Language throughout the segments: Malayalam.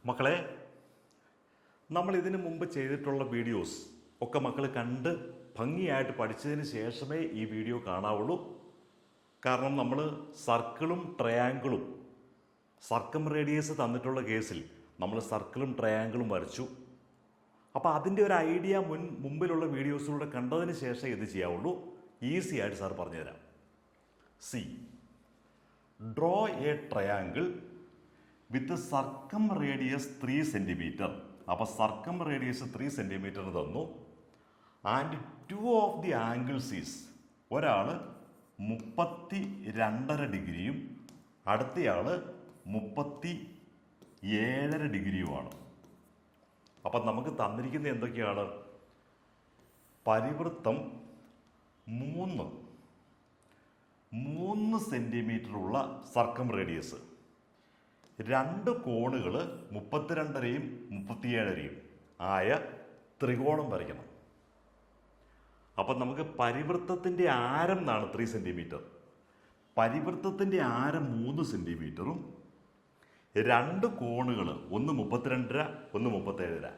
മക്കളെ, നമ്മൾ ഇതിനു മുമ്പ് ചെയ്തിട്ടുള്ള വീഡിയോസ് ഒക്കെ മക്കൾ കണ്ട് ഭംഗിയായിട്ട് പഠിച്ചതിന് ശേഷമേ ഈ വീഡിയോ കാണാവുള്ളൂ. കാരണം നമ്മൾ സർക്കിളും ട്രയാങ്കിളും സർക്കം റേഡിയസ് തന്നിട്ടുള്ള കേസിൽ നമ്മൾ സർക്കിളും ട്രയാങ്കിളും വരച്ചു. അപ്പോൾ അതിൻ്റെ ഒരു ഐഡിയ മുമ്പിലുള്ള വീഡിയോസിലൂടെ കണ്ടതിന് ശേഷം ഇത് ചെയ്യാവുള്ളൂ. ഈസി ആയിട്ട് സാർ പറഞ്ഞുതരാം. See, draw a triangle with circumradius 3 centimetre. അപ്പോൾ സർക്കം റേഡിയസ് 3 സെൻറ്റിമീറ്റർ തന്നു. And 2 of the angles is, ഒരാൾ 32.5 ഡിഗ്രിയും അടുത്തയാൾ 37.5 ഡിഗ്രിയുമാണ്. അപ്പം നമുക്ക് തന്നിരിക്കുന്നത് എന്തൊക്കെയാണ്? പരിവൃത്തം 3 സെൻറ്റിമീറ്ററുള്ള സർക്കം റേഡിയസ്, 2 കോണുകൾ 32.5-യും 37.5-യും ആയ ത്രികോണം വരയ്ക്കണം. അപ്പം നമുക്ക് പരിവൃത്തത്തിൻ്റെ ആരം എന്നാണ് 3 സെൻറ്റിമീറ്റർ. പരിവൃത്തത്തിൻ്റെ ആരം 3 സെൻറ്റിമീറ്ററും 2 കോണുകൾ, ഒന്ന് 32.5, ഒന്ന് 37.5,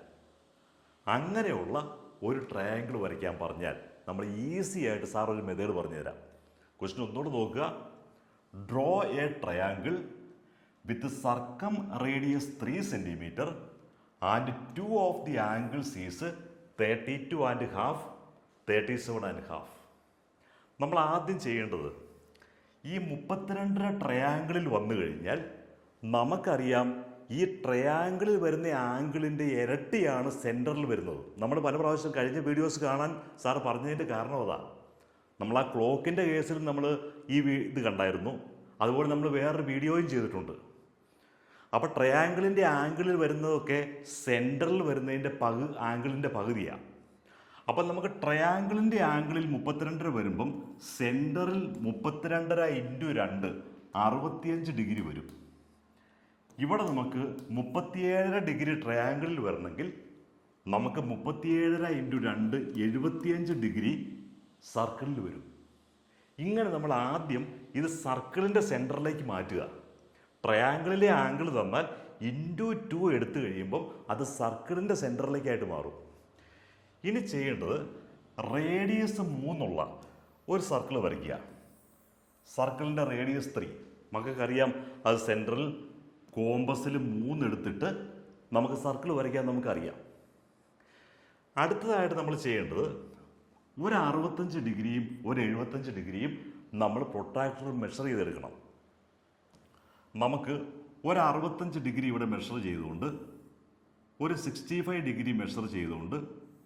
അങ്ങനെയുള്ള ഒരു ട്രയാങ്കിൾ വരയ്ക്കാൻ പറഞ്ഞാൽ നമ്മൾ ഈസി ആയിട്ട് സാർ ഒരു മെത്തേഡ് പറഞ്ഞു തരാം. ക്വസ്റ്റ്യൻ ഒന്നുകൂടെ നോക്കുക. Draw a triangle with circumradius 3 centimetre and 2 of the angles is 32.5, 37.5. നമ്മൾ ആദ്യം ചെയ്യേണ്ടത്, ഈ 32 ട്രയാങ്കിളിൽ വന്നു കഴിഞ്ഞാൽ നമുക്കറിയാം ഈ ട്രയാങ്കിളിൽ വരുന്ന ആംഗിളിൻ്റെ ഇരട്ടിയാണ് സെൻറ്ററിൽ വരുന്നത്. നമ്മൾ പല പ്രാവശ്യം കഴിഞ്ഞ വീഡിയോസ് കാണാൻ സാർ പറഞ്ഞതിൻ്റെ കാരണം അതാണ്. നമ്മൾ ആ ക്ലോക്കിൻ്റെ കേസിൽ നമ്മൾ ഇത് കണ്ടായിരുന്നു. അതുപോലെ നമ്മൾ വേറൊരു വീഡിയോയും ചെയ്തിട്ടുണ്ട്. അപ്പോൾ ട്രയാങ്കിളിൻ്റെ ആംഗിളിൽ വരുന്നതൊക്കെ സെൻറ്ററിൽ വരുന്നതിൻ്റെ ആംഗിളിൻ്റെ പകുതിയാണ്. അപ്പം നമുക്ക് ട്രയാങ്കിളിൻ്റെ ആംഗിളിൽ 32 വരുമ്പം സെൻറ്ററിൽ 32.5 × 2 65 ഡിഗ്രി വരും. ഇവിടെ നമുക്ക് 37 ഡിഗ്രി ട്രയാങ്കിളിൽ വരണമെങ്കിൽ നമുക്ക് 37.5 × 2 75 ഡിഗ്രി സർക്കിളിൽ വരും. ഇങ്ങനെ നമ്മൾ ആദ്യം ഇത് സർക്കിളിൻ്റെ സെൻറ്ററിലേക്ക് മാറ്റുക. ട്രയാങ്കിളിലെ ആംഗിൾ തന്നാൽ × 2 എടുത്തു കഴിയുമ്പം അത് സർക്കിളിൻ്റെ സെൻറ്ററിലേക്കായിട്ട് മാറും. ഇനി ചെയ്യേണ്ടത്, റേഡിയസ് 3 ഒരു സർക്കിൾ വരയ്ക്കുക. സർക്കിളിൻ്റെ റേഡിയസ് 3 നമുക്കറിയാം. അത് സെൻറ്ററിൽ കോമ്പസിൽ 3 എടുത്തിട്ട് നമുക്ക് സർക്കിൾ വരയ്ക്കാൻ നമുക്കറിയാം. അടുത്തതായിട്ട് നമ്മൾ ചെയ്യേണ്ടത്, ഒരു 65 ഡിഗ്രിയും ഒരു 75 ഡിഗ്രിയും നമ്മൾ പ്രൊട്രാക്ടർ മെഷർ ചെയ്തെടുക്കണം. നമുക്ക് ഒരു 65 ഡിഗ്രി ഇവിടെ മെഷർ ചെയ്തുകൊണ്ട് ഒരു 65 ഡിഗ്രി മെഷർ ചെയ്തുകൊണ്ട്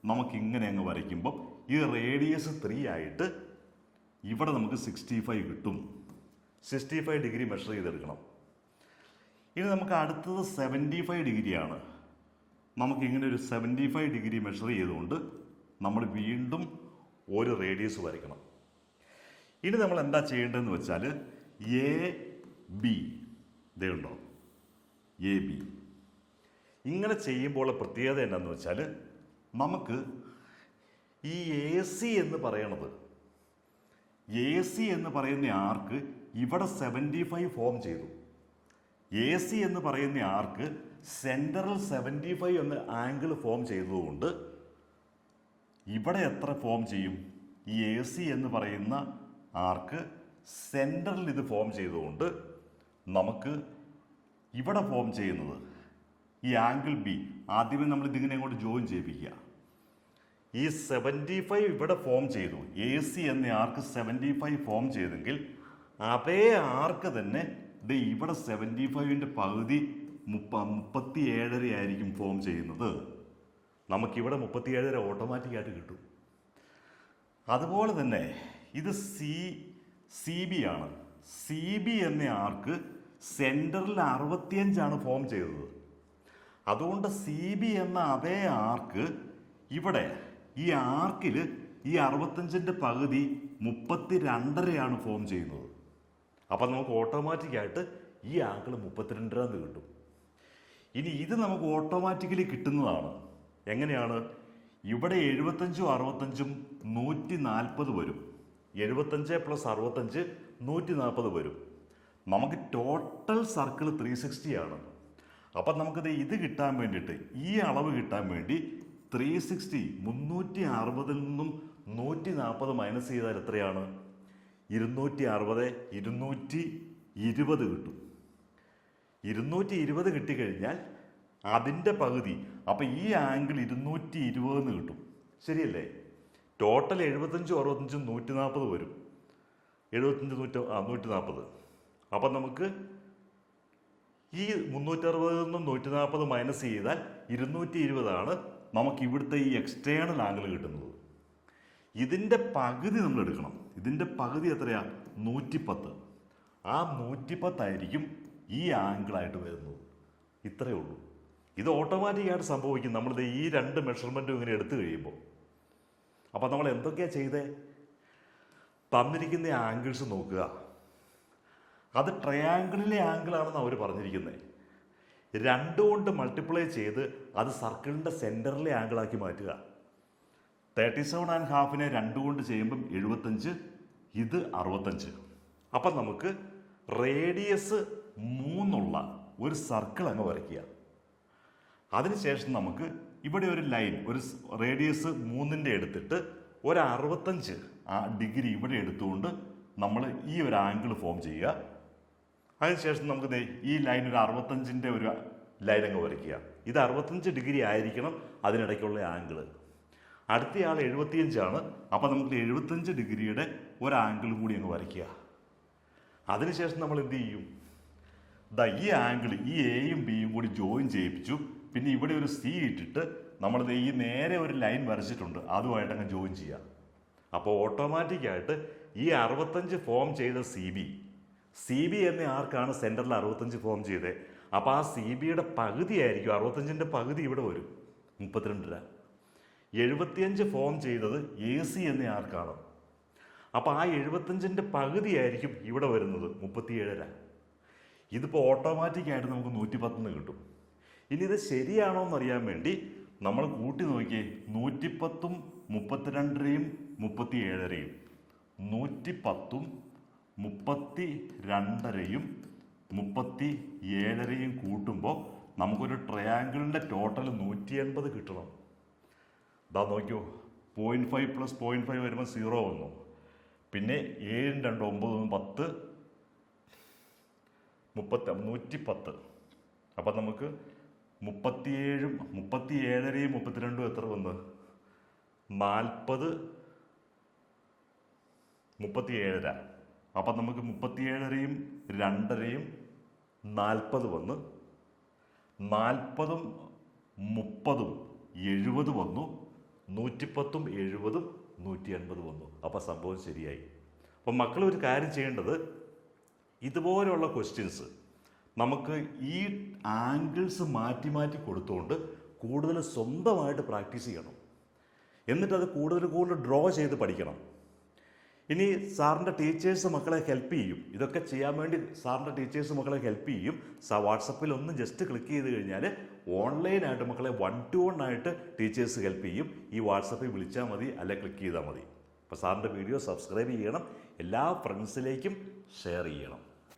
നമുക്കിങ്ങനെ അങ്ങ് വരയ്ക്കുമ്പം ഈ റേഡിയസ് 3 ആയിട്ട് ഇവിടെ നമുക്ക് 65 കിട്ടും. 65 ഡിഗ്രി മെഷർ ചെയ്തെടുക്കണം. ഇനി നമുക്ക് അടുത്തത് 75 ഡിഗ്രിയാണ്. നമുക്കിങ്ങനെ ഒരു 75 ഡിഗ്രി മെഷർ ചെയ്തുകൊണ്ട് നമ്മൾ വീണ്ടും ഒരു റേഡിയസ് വരയ്ക്കണം. ഇനി നമ്മൾ എന്താ ചെയ്യേണ്ടതെന്ന് വെച്ചാൽ, എ ബി ഇതുണ്ടോ, എ ബി ഇങ്ങനെ ചെയ്യുമ്പോൾ പ്രത്യേകത എന്താണെന്ന് വെച്ചാൽ, നമുക്ക് ഈ എ സി എന്ന് പറയുന്ന ആർക്ക് ഇവിടെ 75 ഫോം ചെയ്തു. എ സി എന്ന് പറയുന്ന ആർക്ക് സെൻറ്ററിൽ 75 എന്ന ആംഗിൾ ഫോം ചെയ്തതുകൊണ്ട് ഇവിടെ എത്ര ഫോം ചെയ്യും? ഈ എ സി എന്ന് പറയുന്ന ആർക്ക് സെൻറ്ററിൽ ഇത് ഫോം ചെയ്തുകൊണ്ട് നമുക്ക് ഇവിടെ ഫോം ചെയ്യുന്നത് ഈ ആംഗിൾ ബി, ആദ്യമേ നമ്മൾ ഇതിങ്ങനെ അങ്ങോട്ട് ജോയിൻ ചെയ്യിപ്പിക്കുക. ഈ 75 ഇവിടെ ഫോം ചെയ്തു. എ സി എന്ന ആർക്ക് 75 ഫോം ചെയ്തെങ്കിൽ അതേ ആർക്ക് തന്നെ ഇവിടെ 75ൻ്റെ പകുതി 37.5 ആയിരിക്കും ഫോം ചെയ്യുന്നത്. നമുക്കിവിടെ 37.5 ഓട്ടോമാറ്റിക്കായിട്ട് കിട്ടും. അതുപോലെ തന്നെ ഇത് സി ബി ആണ്. സി ബി എന്ന ആർക്ക് സെൻറ്ററിൽ 65 ഫോം ചെയ്തത്. അതുകൊണ്ട് സി ബി എന്ന അതേ ആർക്ക് ഇവിടെ ഈ ആർക്കിൽ ഈ 65ൻ്റെ പകുതി 32.5 ഫോം ചെയ്യുന്നത്. അപ്പം നമുക്ക് ഓട്ടോമാറ്റിക്കായിട്ട് ഈ ആംഗിൾ 32 കിട്ടും. ഇനി ഇത് നമുക്ക് ഓട്ടോമാറ്റിക്കലി കിട്ടുന്നതാണ്. എങ്ങനെയാണ്? ഇവിടെ 75ഉം 65ഉം 140 വരും. 75 + 65 140 വരും. നമുക്ക് ടോട്ടൽ സർക്കിൾ 360 ആണ്. അപ്പം നമുക്കിത് ഇത് കിട്ടാൻ വേണ്ടിയിട്ട് ഈ അളവ് കിട്ടാൻ വേണ്ടി 360 360 നിന്നും 140 മൈനസ് ചെയ്താൽ എത്രയാണ്? 260 220 കിട്ടും. 220 കിട്ടിക്കഴിഞ്ഞാൽ അതിൻ്റെ പകുതി, അപ്പം ഈ ആംഗിൾ 220 കിട്ടും. ശരിയല്ലേ? ടോട്ടൽ 75 65 140 വരും. 75 140. അപ്പം നമുക്ക് ഈ 360 നിന്നും 140 മൈനസ് ചെയ്താൽ 220 നമുക്ക് ഇവിടുത്തെ ഈ എക്സ്റ്റേണൽ ആംഗിൾ കിട്ടുന്നത്. ഇതിൻ്റെ പകുതി നമ്മൾ എടുക്കണം. ഇതിൻ്റെ പകുതി എത്രയാ? 110. ആ 110 ആയിരിക്കും ഈ ആംഗിളായിട്ട് വരുന്നത്. ഇത്രയേ ഉള്ളൂ. ഇത് ഓട്ടോമാറ്റിക്കായിട്ട് സംഭവിക്കും നമ്മളിത് ഈ രണ്ട് മെഷർമെൻറ്റും ഇങ്ങനെ എടുത്തു കഴിയുമ്പോൾ. അപ്പം നമ്മൾ എന്തൊക്കെയാണ് ചെയ്തേ? തന്നിരിക്കുന്ന ആംഗിൾസ് നോക്കുക. അത് ട്രയാങ്കിളിലെ ആംഗിളാണെന്ന് അവർ പറഞ്ഞിരിക്കുന്നത്. 2 കൊണ്ട് മൾട്ടിപ്ലൈ ചെയ്ത് അത് സർക്കിളിൻ്റെ സെൻറ്ററിലെ ആംഗിളാക്കി മാറ്റുക. 37.5 2 കൊണ്ട് ചെയ്യുമ്പം 75, ഇത് 65. അപ്പം നമുക്ക് റേഡിയസ് 3 ഒരു സർക്കിൾ അങ്ങ് വരയ്ക്കുക. അതിനുശേഷം നമുക്ക് ഇവിടെ ഒരു ലൈൻ, ഒരു റേഡിയസ് 3 എടുത്തിട്ട് ഒരു 65 ഡിഗ്രി ഇവിടെ എടുത്തുകൊണ്ട് നമ്മൾ ഈ ഒരു ആംഗിൾ ഫോം ചെയ്യുക. അതിനുശേഷം നമുക്ക് ഈ ലൈൻ ഒരു 65 ഒരു ലൈൻ അങ്ങ് വരയ്ക്കുക. ഇത് 65 ഡിഗ്രി ആയിരിക്കണം അതിനിടയ്ക്കുള്ള ആംഗിൾ. അടുത്തയാൾ 75. അപ്പം നമുക്ക് 75 ഡിഗ്രിയുടെ ഒരു ആംഗിൾ കൂടി അങ്ങ് വരയ്ക്കുക. അതിനുശേഷം നമ്മൾ എന്ത് ചെയ്യും? ഈ ആംഗിൾ ഈ എയും ബിയും കൂടി ജോയിൻ ചെയ്യിപ്പിച്ചു. പിന്നെ ഇവിടെ ഒരു സി ഇട്ടിട്ട് നമ്മൾ ഈ നേരെ ഒരു ലൈൻ വരച്ചിട്ടുണ്ട്, അതുമായിട്ട് അങ്ങ് ജോയിൻ ചെയ്യുക. അപ്പോൾ ഓട്ടോമാറ്റിക്കായിട്ട് ഈ 65 ഫോം ചെയ്ത സി ബി എന്ന ആർക്കാണ് സെൻറ്ററിൽ 65 ഫോം ചെയ്തത്. അപ്പോൾ ആ സി ബിയുടെ പകുതി ആയിരിക്കും, 65ൻ്റെ പകുതി ഇവിടെ വരും, 32. 75 ഫോം ചെയ്തത് എ സി എന്ന ആർക്കാണ്. അപ്പോൾ ആ 75ൻ്റെ പകുതി ആയിരിക്കും ഇവിടെ വരുന്നത്, 37. ഇതിപ്പോൾ ഓട്ടോമാറ്റിക്കായിട്ട് നമുക്ക് 110 കിട്ടും. ഇനി ഇത് ശരിയാണോ എന്നറിയാൻ വേണ്ടി നമ്മൾ കൂട്ടി നോക്കിയേ. 110ഉം 32യും 37യും 110ഉം 32യും 37യും കൂട്ടുമ്പോൾ നമുക്കൊരു ട്രയാങ്കിളിൻ്റെ ടോട്ടൽ 180 കിട്ടണം. ഇതാ നോക്കിയോ, 0.5 + 0.5 വരുമ്പോൾ 0 വന്നു. പിന്നെ 7 2 9 10 110. അപ്പം നമുക്ക് 37ഉം 37യും 32ഉം എത്ര വന്ന്? 40 37. അപ്പം നമുക്ക് 37യും 2യും 40 വന്ന്, 40ഉം 30ഉം 70 വന്നു, 110ഉം 70ഉം 180 വന്നു. അപ്പം സംഭവം ശരിയായി. അപ്പം മക്കൾ ഒരു കാര്യം ചെയ്യേണ്ടത്, ഇതുപോലെയുള്ള ക്വസ്റ്റ്യൻസ് നമുക്ക് ഈ ആംഗിൾസ് മാറ്റി മാറ്റി കൊടുത്തുകൊണ്ട് കൂടുതൽ സ്വന്തമായിട്ട് പ്രാക്ടീസ് ചെയ്യണം. എന്നിട്ടത് കൂടുതൽ ഡ്രോ ചെയ്ത് പഠിക്കണം. ഇനി സാറിൻ്റെ ടീച്ചേഴ്സ് മക്കളെ ഹെൽപ്പ് ചെയ്യും. ഇതൊക്കെ ചെയ്യാൻ വേണ്ടി സാറിൻ്റെ ടീച്ചേഴ്സ് മക്കളെ ഹെൽപ്പ് ചെയ്യും. വാട്സപ്പിൽ ഒന്ന് ജസ്റ്റ് ക്ലിക്ക് ചെയ്ത് കഴിഞ്ഞാൽ ഓൺലൈനായിട്ട് മക്കളെ 1-to-1 ആയിട്ട് ടീച്ചേഴ്സ് ഹെൽപ്പ് ചെയ്യും. ഈ വാട്സപ്പിൽ വിളിച്ചാൽ മതി, അല്ലെ ക്ലിക്ക് ചെയ്താൽ മതി. അപ്പോൾ സാറിൻ്റെ വീഡിയോ സബ്സ്ക്രൈബ് ചെയ്യണം, എല്ലാ ഫ്രണ്ട്സിലേക്കും ഷെയർ ചെയ്യണം.